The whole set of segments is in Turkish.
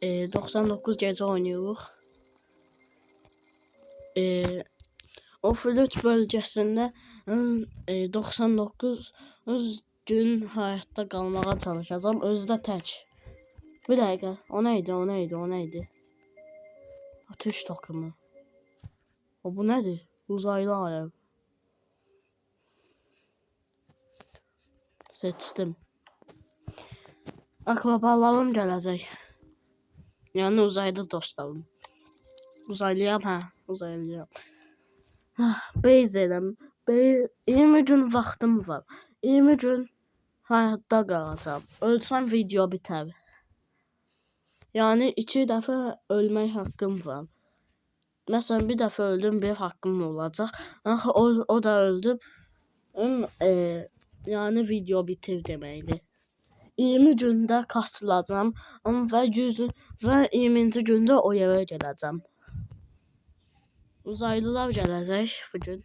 99 gece oynuyoruz. O flüt bölgesinde 99 gün hayatta kalmaya çalışacağım. Özde tek. Bir dakika. O neydi? Ateş takımı. Bu nedir? Uzaylı alem. Seçtim. Akbabalarım gelecek. Yani uzaylı dostlarım. Uzaylıyam ha. Uzaylıyam. Beyzelim. 20 gün vaxtım var. 20 gün hayatta qalacağam. Ölsəm video biter. Yani 2 dəfə ölmək haqqım var. Məsələn bir dəfə öldüm, bir haqqım olacaq. Axı o da öldüm. Yani video bitir deməkdir. 20 gündə kasılacağam və 20-ci gündə o yerə gələcəm. Uzaylılar gələcək bu gün.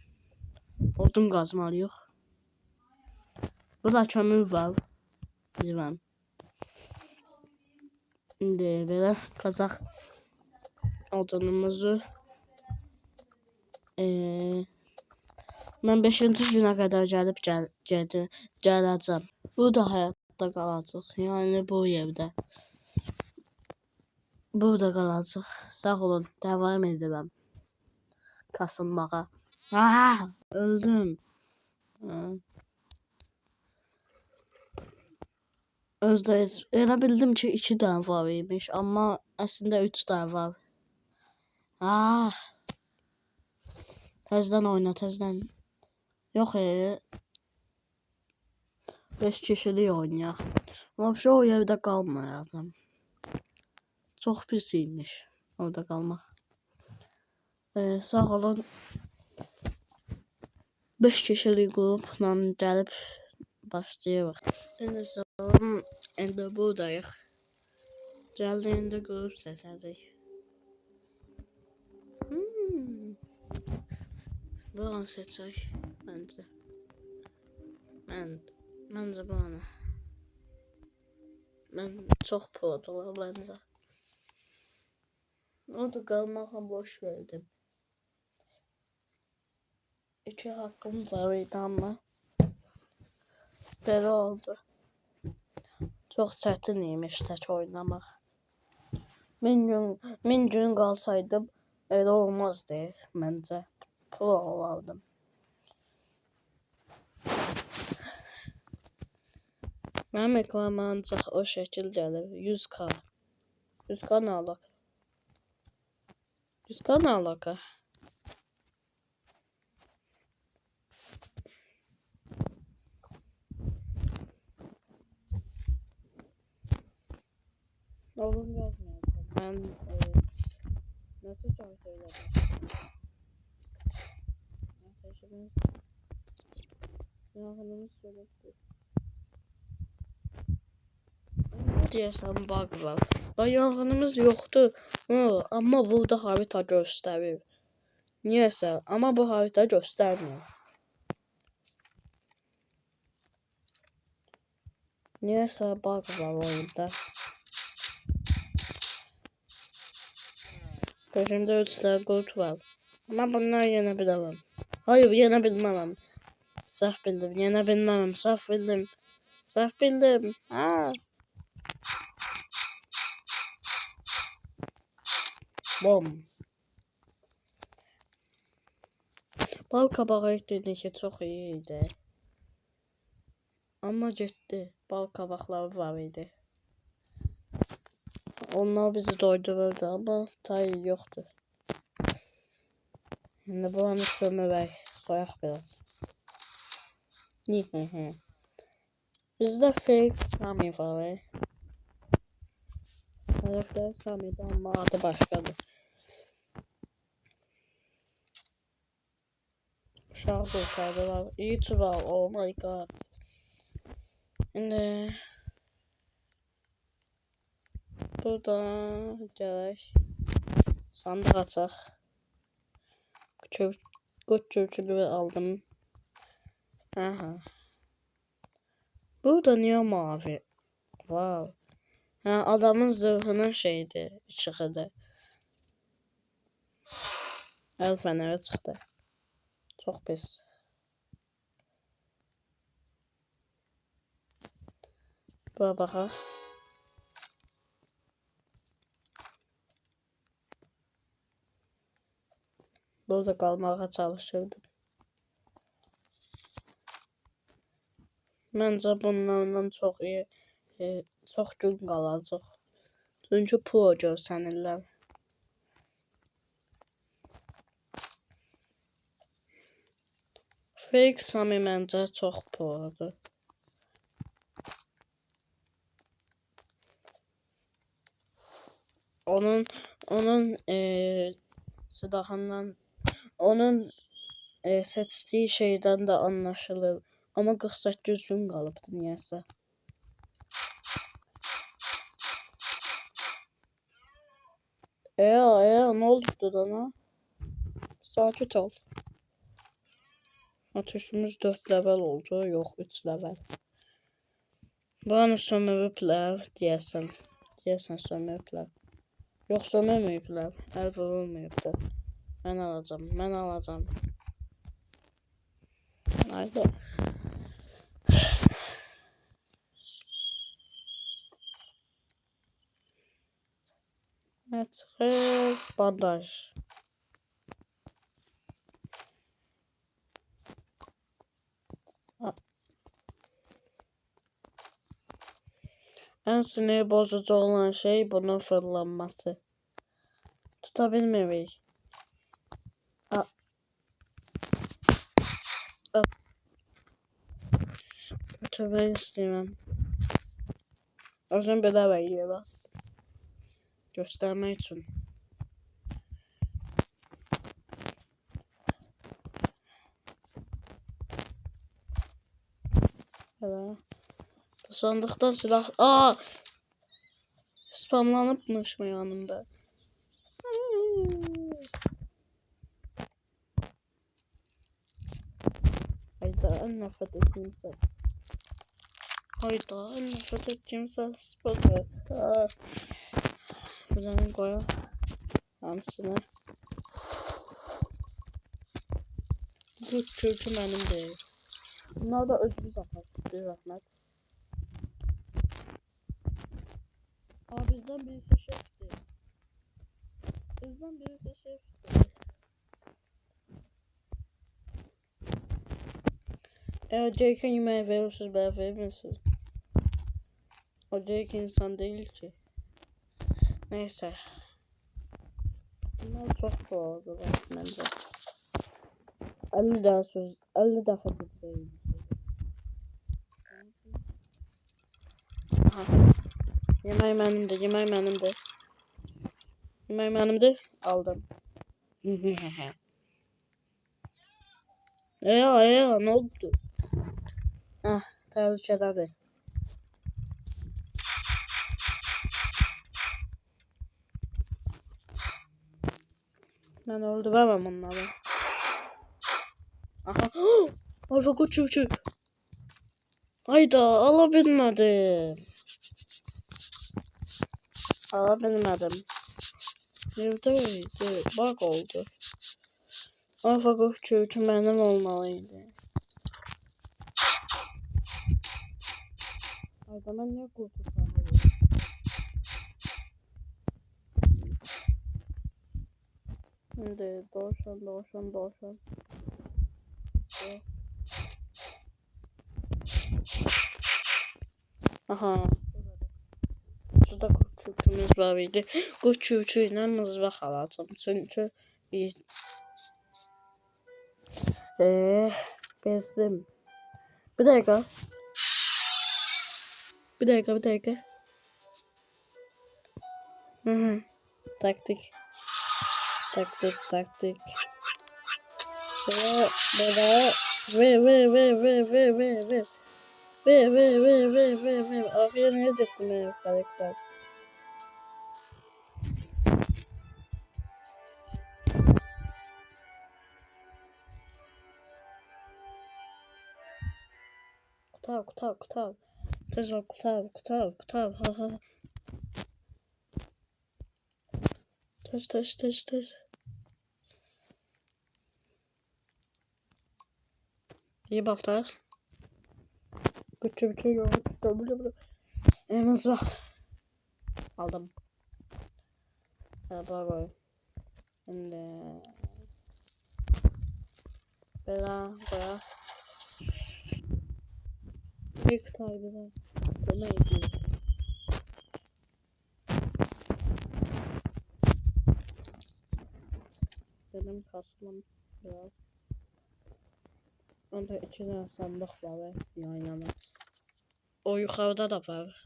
Odun qazmalıyıq. Burada kömür var. Bilmem. Şimdi belə qazaq odunumuzu. Mən 5-ci günə qədər gələcəm. Burada hayatta qalacaq. Yəni bu evdə. Burada qalacaq. Sağ olun. Davam edirəm. Kasılmağa. Öldüm. Özdeyiz. Elə bildim ki 2 dənə var imiş. Amma əslində 3 dənə var. Təzdən oyna, təzdən. Yox 5 kişilik oynayaq. Vəbşə o yerdə qalmayacam. Çox pis imiş orada qalmaq. Sağ olun. 5 kişilik qrupla gəlib başlayırıq. İndi buradayıq. Gəldiğində qrup seçəcək. Buranı seçək məncə. Məncə buranı. Mən çox prodular məncə. Orada qalmağa boş verdim. 2 hakkım var idi amma belə oldu. Çox çətin imiş tək oynamaq. 1000 gün qalsaydım elə olmazdı məncə. Pro olardım. Mənim ekranıma ancaq o şəkil gəlir. 100k. 100k nə alaka? 100k nə alaka? Oğlum yazmayacağım. Ben nasıl çok söyledim. Arkadaşımız yanımız söyletti. Diyesem bug var. Yanğınımız yoktu. Ama burada harita gösterir. Niyeyse ama bu harita göstermiyor. Niyeyse bug var oyunda. Peşimde 3 tane kurt var. Ama bunları yenebilemem. Hayır yenebilmem. Saf bildim. Yenebilmem. Saf bildim. Saf bildim. Bom. Bal kabağı ettiğindeki çok iyiydi. Ama gitti. Bal kabakları var idi. Onlar bizi doydururdu ama tay yoktu. Şimdi buranı sömürək. Soyaq biraz. Bizdə fake Sami var. Karakter Sami'de ama adı başkadır. Uşağı kurtardılar. YouTuber. Oh my god. Şimdi burada gələk. Sandıq açaq. Kurt çürçülüğü aldım. Burada niye mavi? Wow. Ha, adamın zırhının şeydi, işıqıdır. Əl fənərə çıxdı. Çox pis. Bura baxaq. Burada qalmağa çalışırdım. Məncə bunlardan çox iyi, çox gün qalacaq. Çünki pro görsənirlər. Fake Sami məncə çox produr. Onun silahından, onun seçtiği şeydən də anlaşılır. Amma 48 gün qalıbdı niyəsə. Ne oldu dana? Sakit ol. Ateşimiz 4 level oldu. Yok 3 level. Buranı sömürüblər deyəsən. Deyəsən sömürüblər. Yox sömürməyiblər. Əl vurulmayıbdır. Mən alacağım. Haydi. Çıxır bandaj. En sinir bozucu olan şey bunun fırlanması. Tutabilmirik. Götürmek istəyirəm. Özüm belə verirəm. Göstermek için. Hele. Bu sandıkta silah... Spamlanıbmış mı yanımda? Hayda en nefret ettiğim ses. Hayda en nefret ettiğim ses. Bakın. Buradan koyalım. Hamsını. Bu kökü benim değil. Bunlar da özümüz yapar. Bir zahmet. Bizden birisi şefti. Jake yemeği verirsiniz, bana verir misiniz? O Jake insan değil ki. Neyse. Bunlar çok doğru bence. 50 defa dedim. Aha. Yemeğim benimdi. Aldım. Ne oldu? Tehlikelidir. Ben öldüremem onları. Aha. Alfa koçucu. Hayda alabilmedim. Neredeydi? Bak oldu. Alfa koçucu benim olmalıydı. Hayda ben niye kurtuldum? Şimdi doğuşan. Aha. Şurada kurtuluşumuz var idi. Kurtuluşuyla mızrak alacağım. Çünkü bezdim. Bir dakika. Taktik. Ve. Aferin edettim benim karakter. Kutal. Tez ol kutal. Ha. Tez. İyi baklar. Küçük yok. Emazah. Aldım. Baba. Şimdi bela. Büyük kaybeder. Bana iyi. Benim kasmam biraz. Onda içine sandık var yan yana. O yukarıda da var.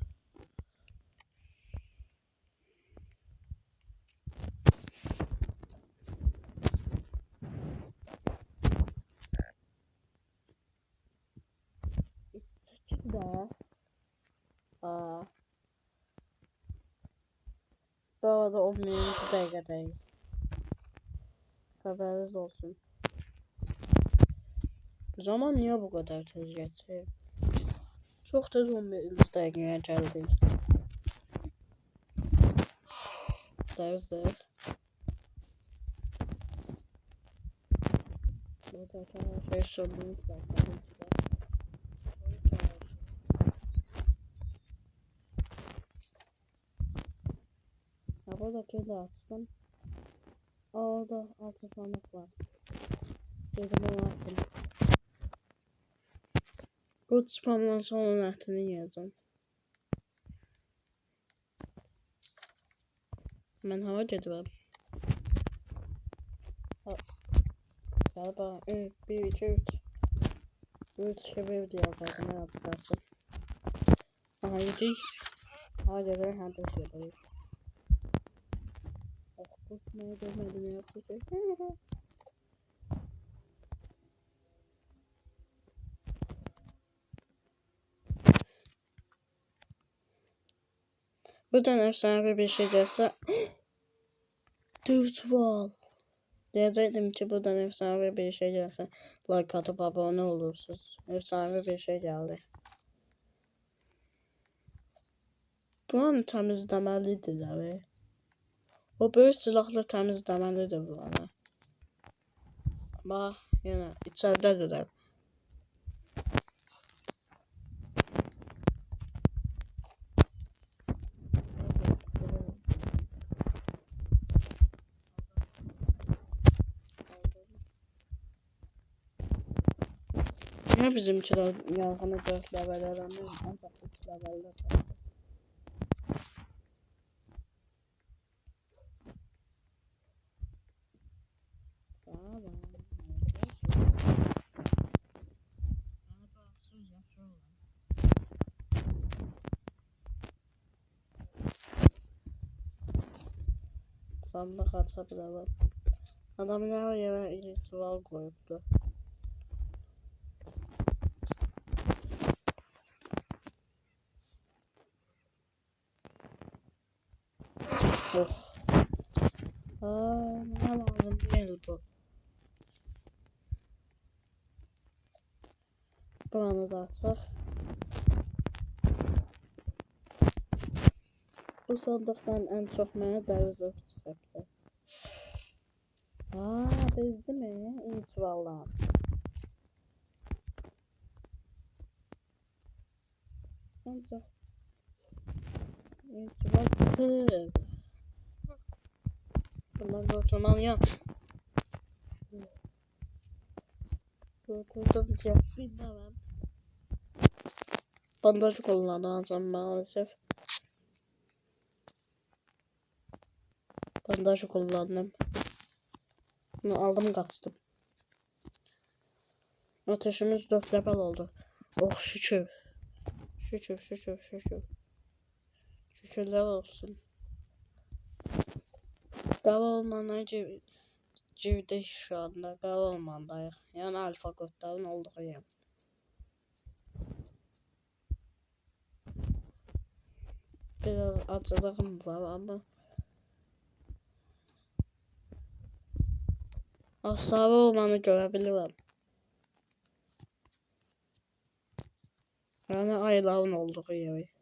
Da. Daha da 11. dakikadayım. Haberiniz olsun. Zaman niye bu kadar tez geçiyor? Çok tez 11. dakikaya geldik. Derse. Burada her şey sorduğumuz zaten. Burada kedi açtım. Orada altı sandık var. Dedim onu açtım. Bu spamdan sonra etini yiyeceğim. Ben hava gidiyorum. Galiba 1, 2, 3. 3 gibi diyacaktım. Ne yapacaksın? Aha yedik. Hadi de hem de şey yapayım. Kusmayı demedim yaptı şey. Buradan efsane bir şey gelse. Duval. Diyecektim ki buradan efsane bir şey gelse. Like atıp abone olursunuz. Efsane bir şey geldi. Buranı temizlemelidirler. O böyük silahla temizlemelidir buranı. Ama yine içeridedirler. Ne bizimkiler yangını 4 level aramıyor. Ancak 3 levelde kaldı. Sandık açabilirim. Adam ne yere sual koyuptu. Oh. Ne lazım değil bu. Buranı da açsak. Bu sandıktan en çok mənə dərizov çıxıbdı. Bezdi mi? İyi valla. En çok iyi valla. Bunlar kurtulmalıyım. Kurtuldum ki. Bilmem. Bandaj kullanacağım maalesef. Bandaj kullandım. Bunu aldım kaçtım. Ateşimiz 4 level oldu. Oh şükür. Şükürler olsun. Gava olmanlar civde şu anda. Gava olmandayıq. Yani alfa kodların olduğu yer. Biraz acılığım var ama asabı olmanı görebilirim. Yani ayıların olduğu yeri.